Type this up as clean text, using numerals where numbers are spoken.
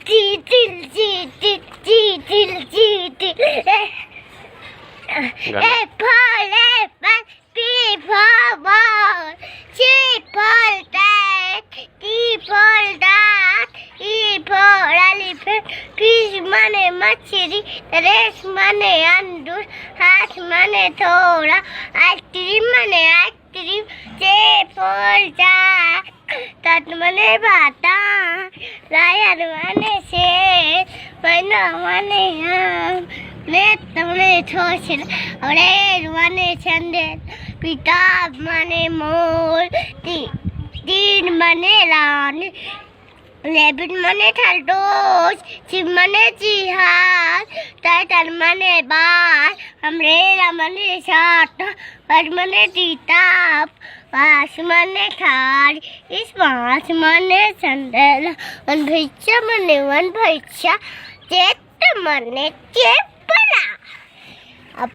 চিটিল চিটিল চিটিল চিটিল ফল পি ফল সি ফল ডাক টি ফল ডাক ই ফল আলিফ ফিশ মানে মাছেরি রেস মানে আন্ডুর হাঁস মানে থোড়া আইসক্রিম মানে আইসক্রিম যে ফল ডাক তাত মানে বাতাস লায়ার মানে শেষ মাইনা মানে আম লেট মানে ছোট রেড মানে স্যান্ডেল কিতাব মানে মোল তিন মানে রানী লেবিন মানে ঠালডোস চিম মানে জিহাজ টাইটান মানে বাস আমরেলা মানে শার্ট বাস মানে কিতাব বাস মানে খাল ইসমাস মানে স্যান্ডেল ওয়ান ভাইচা মানে ওয়ান ভাইচা চেট মানে চেপ